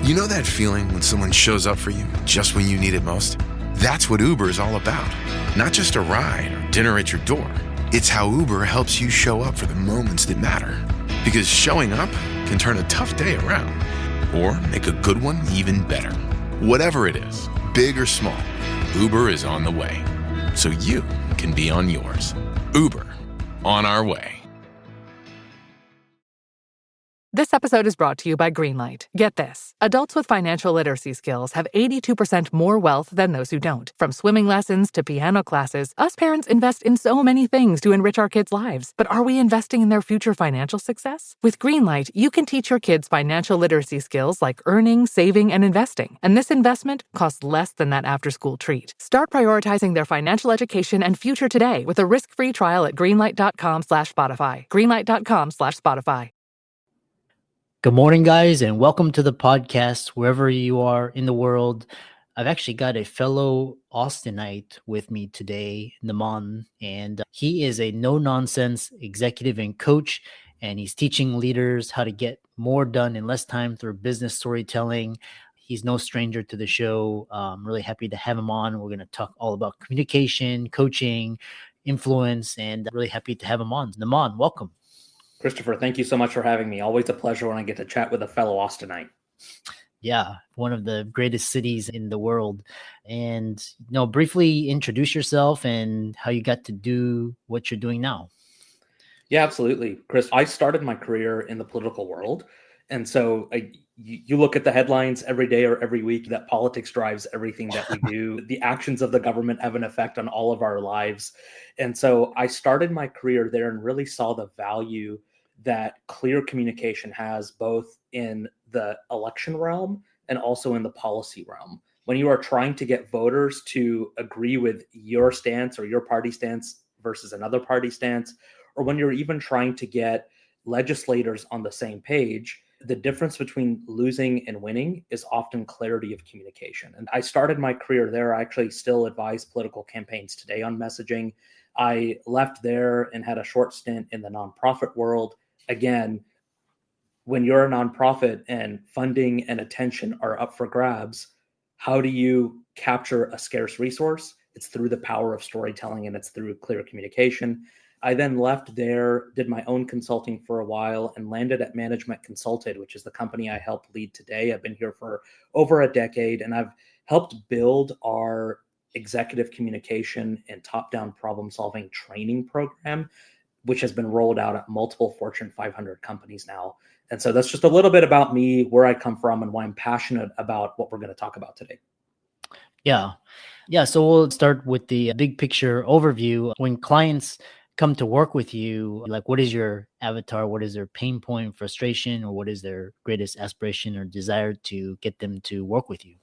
You know that feeling when someone shows up for you just when you need it most? That's what Uber is all about. Not just a ride or dinner at your door. It's how Uber helps you show up for the moments that matter. Because showing up can turn a tough day around or make a good one even better. Whatever it is, big or small, Uber is on the way. So you can be on yours. Uber, on our way. This episode is brought to you by Greenlight. Get this. Adults with financial literacy skills have 82% more wealth than those who don't. From swimming lessons to piano classes, us parents invest in so many things to enrich our kids' lives. But are we investing in their future financial success? With Greenlight, you can teach your kids financial literacy skills like earning, saving, and investing. And this investment costs less than that after-school treat. Start prioritizing their financial education and future today with a risk-free trial at greenlight.com/Spotify. Greenlight.com/Spotify. Good morning, guys, and welcome to the podcast, wherever you are in the world. I've actually got a fellow Austinite with me today, Namaan, and he is a no-nonsense executive and coach, and he's teaching leaders how to get more done in less time through business storytelling. He's no stranger to the show. I'm really happy to have him on. We're going to talk all about communication, coaching, influence, and really happy to have him on. Namaan, welcome. Christopher, thank you so much for having me. Always a pleasure when I get to chat with a fellow Austinite. Yeah, one of the greatest cities in the world. And, briefly introduce yourself and how you got to do what you're doing now. Yeah, absolutely. Chris, I started my career in the political world. And so you look at the headlines every day or every week that politics drives everything that we do. The actions of the government have an effect on all of our lives. And so I started my career there and really saw the value that clear communication has both in the election realm and also in the policy realm. When you are trying to get voters to agree with your stance or your party stance versus another party stance, or when you're even trying to get legislators on the same page, the difference between losing and winning is often clarity of communication. And I started my career there. I actually still advise political campaigns today on messaging. I left there and had a short stint in the nonprofit world. Again, when you're a nonprofit and funding and attention are up for grabs, how do you capture a scarce resource? It's through the power of storytelling and it's through clear communication. I then left there, did my own consulting for a while, and landed at Management Consulted, which is the company I help lead today. I've been here for over a decade, and I've helped build our executive communication and top-down problem-solving training program, which has been rolled out at multiple Fortune 500 companies now. And so that's just a little bit about me, where I come from, and why I'm passionate about what we're going to talk about today. Yeah. So we'll start with the big picture overview. When clients come to work with you, like, what is your avatar? What is their pain point, frustration, or what is their greatest aspiration or desire to get them to work with you?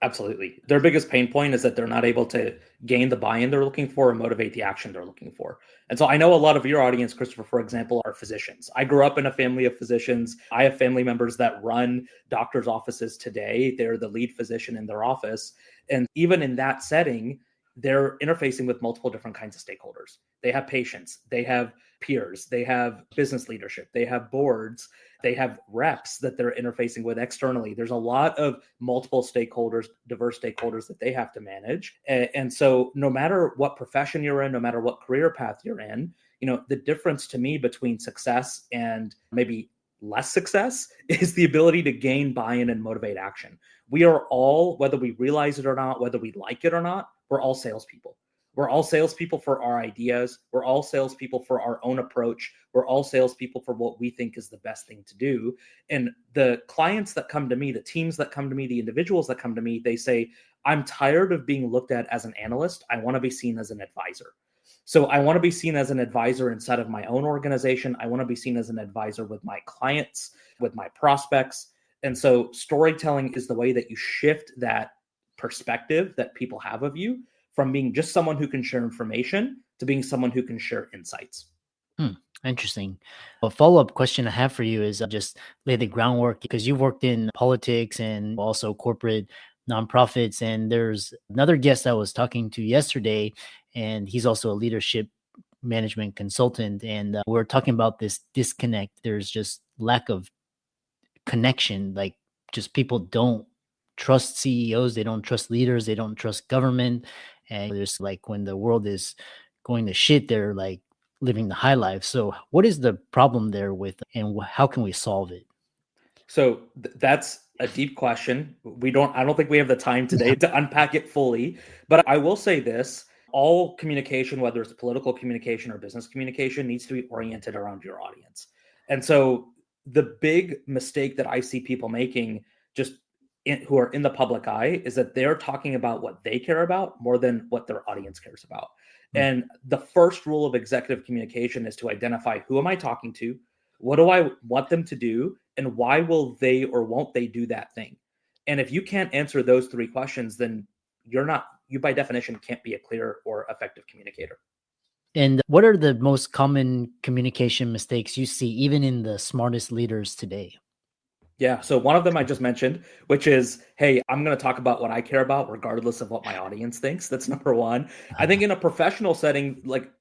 Absolutely. Their biggest pain point is that they're not able to gain the buy-in they're looking for and motivate the action they're looking for. And so I know a lot of your audience, Christopher, for example, are physicians. I grew up in a family of physicians. I have family members that run doctors' offices today. They're the lead physician in their office. And even in that setting, they're interfacing with multiple different kinds of stakeholders. They have patients, they have peers, they have business leadership, they have boards, they have reps that they're interfacing with externally. There's a lot of multiple stakeholders, diverse stakeholders that they have to manage. And so no matter what profession you're in, no matter what career path you're in, the difference to me between success and maybe less success is the ability to gain buy-in and motivate action. We are all, whether we realize it or not, whether we like it or not, we're all salespeople. We're all salespeople for our ideas. We're all salespeople for our own approach. We're all salespeople for what we think is the best thing to do. And the clients that come to me, the teams that come to me, the individuals that come to me, they say, I'm tired of being looked at as an analyst. I want to be seen as an advisor. So I want to be seen as an advisor inside of my own organization. I want to be seen as an advisor with my clients, with my prospects. And so storytelling is the way that you shift that perspective that people have of you from being just someone who can share information to being someone who can share insights. Interesting. A follow-up question I have for you is just lay the groundwork, because you've worked in politics and also corporate nonprofits. And there's another guest I was talking to yesterday, and he's also a leadership management consultant. And we're talking about this disconnect. There's just lack of connection, like just people don't trust CEOs, they don't trust leaders, they don't trust government. And there's like when the world is going to shit, they're like living the high life. So what is the problem there with, and how can we solve it? So that's a deep question. I don't think we have the time today to unpack it fully, but I will say this. All communication, whether it's political communication or business communication, needs to be oriented around your audience. And so the big mistake that I see people making who are in the public eye is that they're talking about what they care about more than what their audience cares about. And the first rule of executive communication is to identify, who am I talking to? What do I want them to do? And why will they or won't they do that thing? And if you can't answer those three questions, then you by definition can't be a clear or effective communicator. And what are the most common communication mistakes you see, even in the smartest leaders today? Yeah. So one of them I just mentioned, which is, hey, I'm going to talk about what I care about, regardless of what my audience thinks. That's number one. I think in a professional setting, like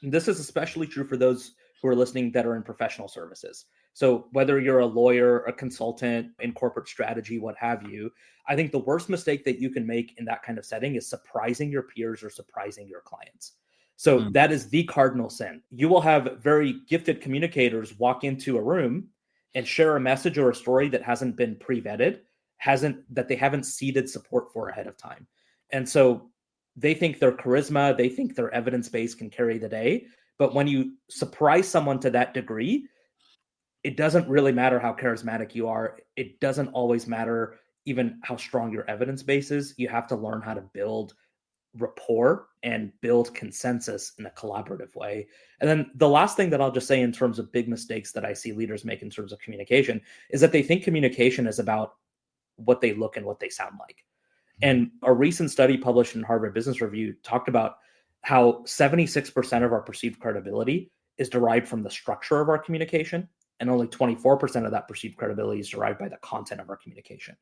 this is especially true for those who are listening that are in professional services. So whether you're a lawyer, a consultant in corporate strategy, what have you, I think the worst mistake that you can make in that kind of setting is surprising your peers or surprising your clients. So that is the cardinal sin. You will have very gifted communicators walk into a room and share a message or a story that hasn't been pre-vetted, that they haven't seeded support for ahead of time. And so they think their charisma, they think their evidence base can carry the day. But when you surprise someone to that degree, it doesn't really matter how charismatic you are. It doesn't always matter even how strong your evidence base is. You have to learn how to build rapport and build consensus in a collaborative way. And then the last thing that I'll just say in terms of big mistakes that I see leaders make in terms of communication is that they think communication is about what they look and what they sound like. And a recent study published in Harvard Business Review talked about how 76% of our perceived credibility is derived from the structure of our communication, and only 24% of that perceived credibility is derived by the content of our communication.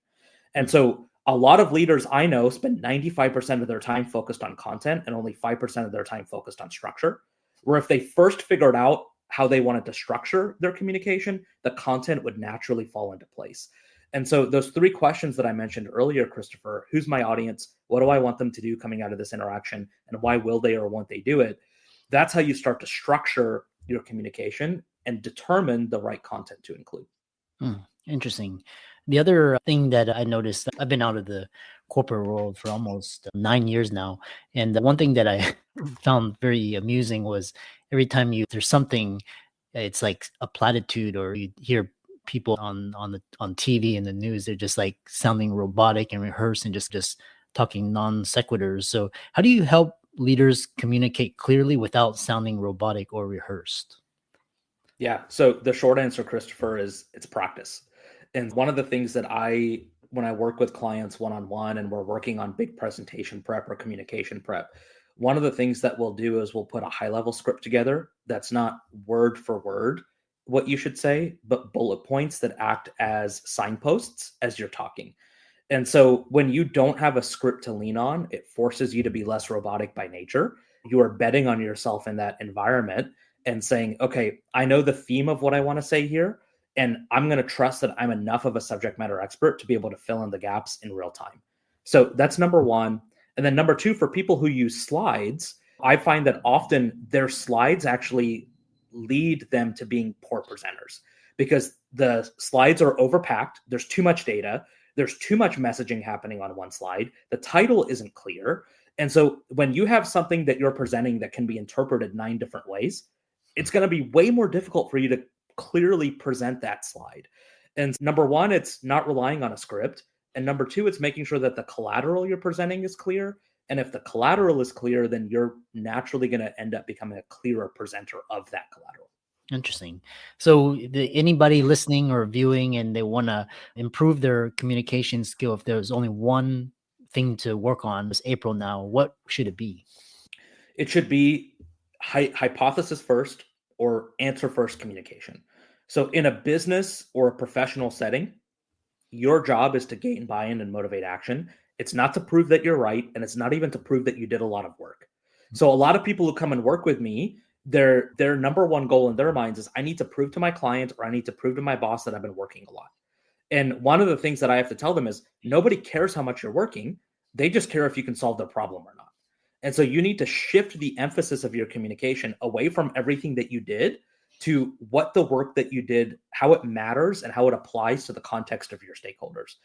And so a lot of leaders I know spend 95% of their time focused on content and only 5% of their time focused on structure, where if they first figured out how they wanted to structure their communication, the content would naturally fall into place. And so those three questions that I mentioned earlier, Christopher, who's my audience? What do I want them to do coming out of this interaction? And why will they or won't they do it? That's how you start to structure your communication and determine the right content to include. Interesting. The other thing that I noticed, I've been out of the corporate world for almost 9 years now. And the one thing that I found very amusing was every time there's something, it's like a platitude, or you hear people on TV and the news, they're just like sounding robotic and rehearsed and just talking non sequiturs. So how do you help leaders communicate clearly without sounding robotic or rehearsed? Yeah. So the short answer, Christopher, is it's practice. And one of the things that when I work with clients one-on-one and we're working on big presentation prep or communication prep, one of the things that we'll do is we'll put a high-level script together that's not word for word what you should say, but bullet points that act as signposts as you're talking. And so when you don't have a script to lean on, it forces you to be less robotic by nature. You are betting on yourself in that environment and saying, okay, I know the theme of what I want to say here, and I'm going to trust that I'm enough of a subject matter expert to be able to fill in the gaps in real time. So that's number one. And then number two, for people who use slides, I find that often their slides actually lead them to being poor presenters because the slides are overpacked. There's too much data. There's too much messaging happening on one slide. The title isn't clear. And so when you have something that you're presenting that can be interpreted 9 different ways, it's going to be way more difficult for you to clearly present that slide. And number one, it's not relying on a script. And number two, it's making sure that the collateral you're presenting is clear. And if the collateral is clear, then you're naturally going to end up becoming a clearer presenter of that collateral. Interesting. So anybody listening or viewing and they want to improve their communication skill, if there's only one thing to work on, it's April now, what should it be? It should be hypothesis first or answer first communication. So in a business or a professional setting, your job is to gain buy-in and motivate action. It's not to prove that you're right, and it's not even to prove that you did a lot of work. So a lot of people who come and work with me, their number one goal in their minds is I need to prove to my client or I need to prove to my boss that I've been working a lot. And one of the things that I have to tell them is nobody cares how much you're working. They just care if you can solve their problem or not. And so you need to shift the emphasis of your communication away from everything that you did to what the work that you did, how it matters and how it applies to the context of your stakeholders.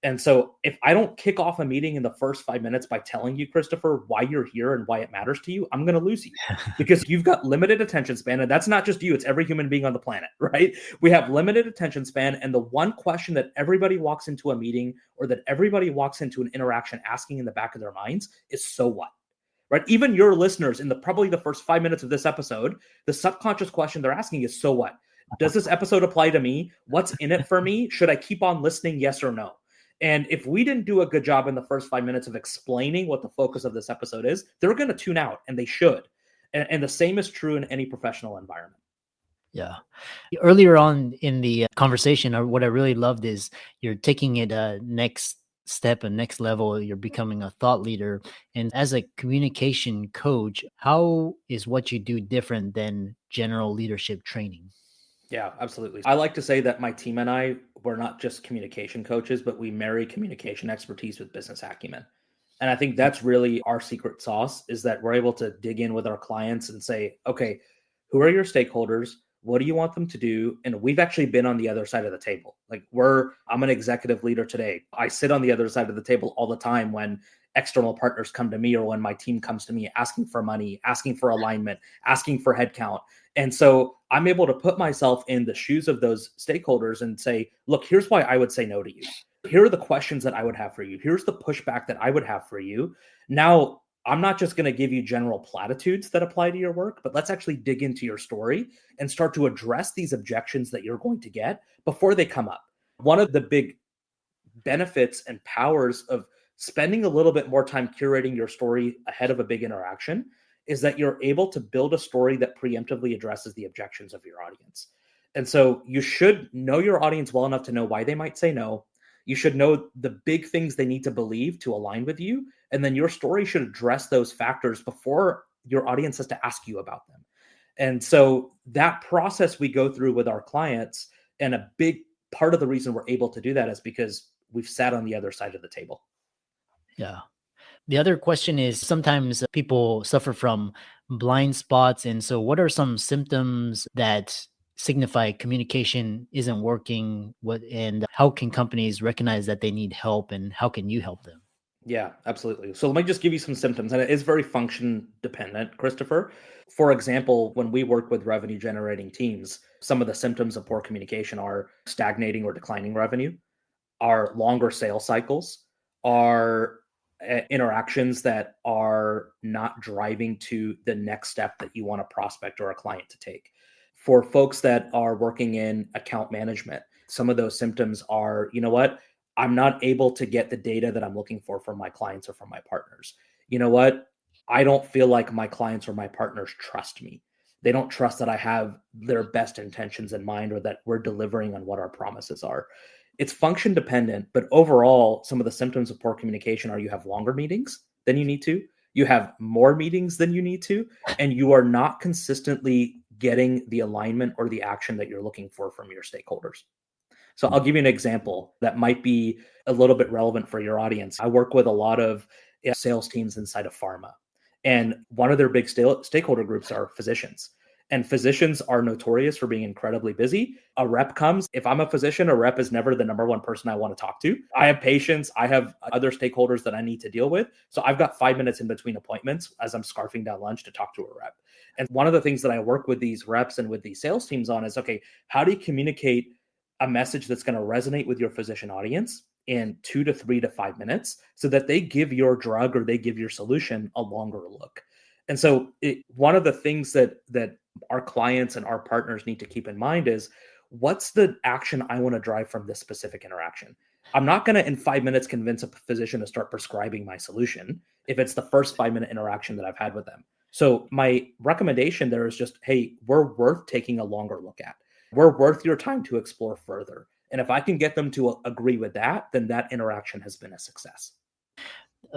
And so if I don't kick off a meeting in the first 5 minutes by telling you, Christopher, why you're here and why it matters to you, I'm going to lose you because you've got limited attention span. And that's not just you, it's every human being on the planet, right? We have limited attention span. And the one question that everybody walks into a meeting or that everybody walks into an interaction asking in the back of their minds is, so what? Right? Even your listeners in probably the first 5 minutes of this episode, the subconscious question they're asking is, so what? Does this episode apply to me? What's in it for me? Should I keep on listening? Yes or no? And if we didn't do a good job in the first 5 minutes of explaining what the focus of this episode is, they're going to tune out, and they should. And the same is true in any professional environment. Yeah. Earlier on in the conversation, what I really loved is you're taking it next step and next level. You're becoming a thought leader. And as a communication coach, how is what you do different than general leadership training? Yeah, absolutely. I like to say that my team and I, we're not just communication coaches, but we marry communication expertise with business acumen. And I think that's really our secret sauce, is that we're able to dig in with our clients and say, okay, who are your stakeholders? What do you want them to do? And we've actually been on the other side of the table. Like I'm an executive leader today. I sit on the other side of the table all the time when external partners come to me or when my team comes to me asking for money, asking for alignment, asking for headcount. And so I'm able to put myself in the shoes of those stakeholders and say, look, here's why I would say no to you. Here are the questions that I would have for you. Here's the pushback that I would have for you. Now, I'm not just going to give you general platitudes that apply to your work, but let's actually dig into your story and start to address these objections that you're going to get before they come up. One of the big benefits and powers of spending a little bit more time curating your story ahead of a big interaction is that you're able to build a story that preemptively addresses the objections of your audience. And so you should know your audience well enough to know why they might say no. You should know the big things they need to believe to align with you. And then your story should address those factors before your audience has to ask you about them. And so that process we go through with our clients, and a big part of the reason we're able to do that is because we've sat on the other side of the table. Yeah. The other question is, sometimes people suffer from blind spots. And so what are some symptoms that signify communication isn't working? And how can companies recognize that they need help, and how can you help them? Yeah, absolutely. So let me just give you some symptoms, and it is very function dependent, Christopher. For example, when we work with revenue generating teams, some of the symptoms of poor communication are stagnating or declining revenue, are longer sales cycles, are interactions that are not driving to the next step that you want a prospect or a client to take. For folks that are working in account management, some of those symptoms are, you know what? I'm not able to get the data that I'm looking for from my clients or from my partners. You know what? I don't feel like my clients or my partners trust me. They don't trust that I have their best intentions in mind, or that we're delivering on what our promises are. It's function dependent, but overall, some of the symptoms of poor communication are you have longer meetings than you need to, you have more meetings than you need to, and you are not consistently getting the alignment or the action that you're looking for from your stakeholders. So I'll give you an example that might be a little bit relevant for your audience. I work with a lot of sales teams inside of pharma, and one of their big stakeholder groups are physicians. And physicians are notorious for being incredibly busy. A rep comes. If I'm a physician, a rep is never the number one person I want to talk to. I have patients. I have other stakeholders that I need to deal with. So I've got 5 minutes in between appointments as I'm scarfing down lunch to talk to a rep. And one of the things that I work with these reps and with these sales teams on is, okay, how do you communicate a message that's going to resonate with your physician audience in 2 to 3 to 5 minutes so that they give your drug or they give your solution a longer look? And so one of the things that our clients and our partners need to keep in mind is, what's the action I want to drive from this specific interaction? I'm not going to in 5 minutes convince a physician to start prescribing my solution if it's the first 5-minute interaction that I've had with them. So my recommendation there is just, hey, we're worth taking a longer look at. We're worth your time to explore further. And if I can get them to agree with that, then that interaction has been a success.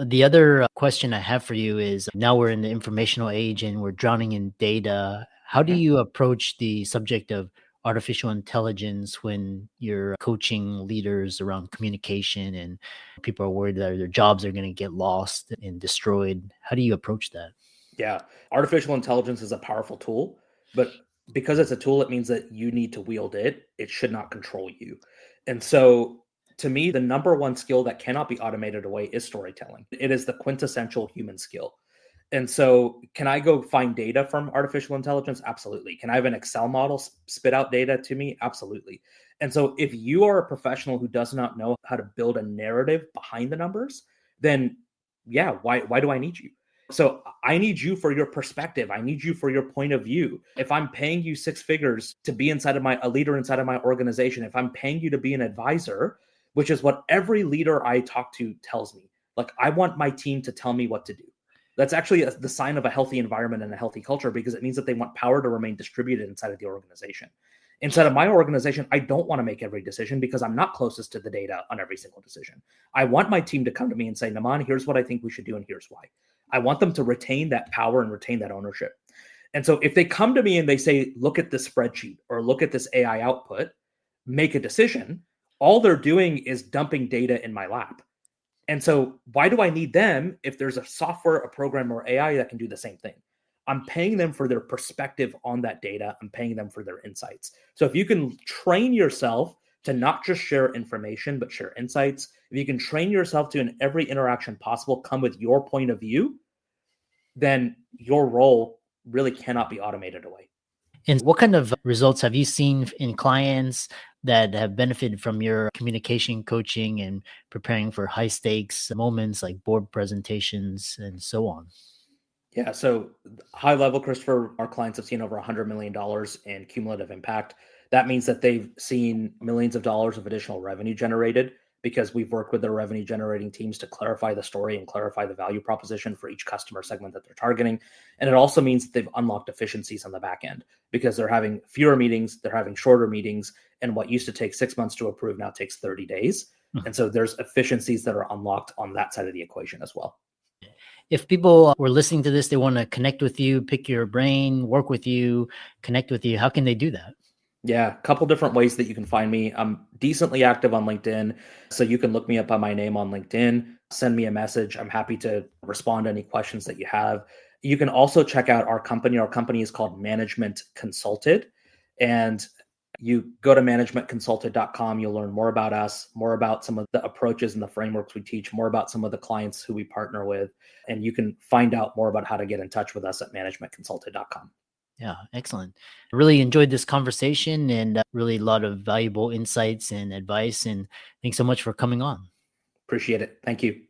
The other question I have for you is, now we're in the informational age and we're drowning in data. How do you approach the subject of artificial intelligence when you're coaching leaders around communication and people are worried that their jobs are going to get lost and destroyed? How do you approach that? Yeah. Artificial intelligence is a powerful tool, but because it's a tool, it means that you need to wield it. It should not control you. And so, to me, the number one skill that cannot be automated away is storytelling. It is the quintessential human skill. And so, can I go find data from artificial intelligence? Absolutely. Can I have an Excel model spit out data to me? Absolutely. And so, if you are a professional who does not know how to build a narrative behind the numbers, then yeah, why do I need you? So I need you for your perspective. I need you for your point of view. If I'm paying you six figures to be a leader inside of my organization, if I'm paying you to be an advisor, which is what every leader I talk to tells me, like, I want my team to tell me what to do. That's actually the sign of a healthy environment and a healthy culture, because it means that they want power to remain distributed inside of the organization. Inside of my organization, I don't want to make every decision because I'm not closest to the data on every single decision. I want my team to come to me and say, Namaan, here's what I think we should do, and here's why. I want them to retain that power and retain that ownership. And so if they come to me and they say, look at this spreadsheet or look at this AI output, make a decision, all they're doing is dumping data in my lap. And so why do I need them if there's a software, a program, or AI that can do the same thing? I'm paying them for their perspective on that data. I'm paying them for their insights. So if you can train yourself to not just share information, but share insights, if you can train yourself to, in every interaction possible, come with your point of view, then your role really cannot be automated away. And what kind of results have you seen in clients that have benefited from your communication coaching and preparing for high stakes moments like board presentations and so on? Yeah, so high level, Christopher, our clients have seen over $100 million in cumulative impact. That means that they've seen millions of dollars of additional revenue generated because we've worked with their revenue generating teams to clarify the story and clarify the value proposition for each customer segment that they're targeting. And it also means that they've unlocked efficiencies on the back end because they're having fewer meetings, they're having shorter meetings, and what used to take 6 months to approve now takes 30 days. And so there's efficiencies that are unlocked on that side of the equation as well. If people were listening to this, they want to connect with you, pick your brain, work with you, connect with you, how can they do that? Yeah, a couple different ways that you can find me. I'm decently active on LinkedIn, so you can look me up by my name on LinkedIn, send me a message. I'm happy to respond to any questions that you have. You can also check out our company. Our company is called Management Consulted, and you go to managementconsulted.com. You'll learn more about us, more about some of the approaches and the frameworks we teach, more about some of the clients who we partner with, and you can find out more about how to get in touch with us at managementconsulted.com. Yeah, excellent. I really enjoyed this conversation and really a lot of valuable insights and advice. And thanks so much for coming on. Appreciate it. Thank you.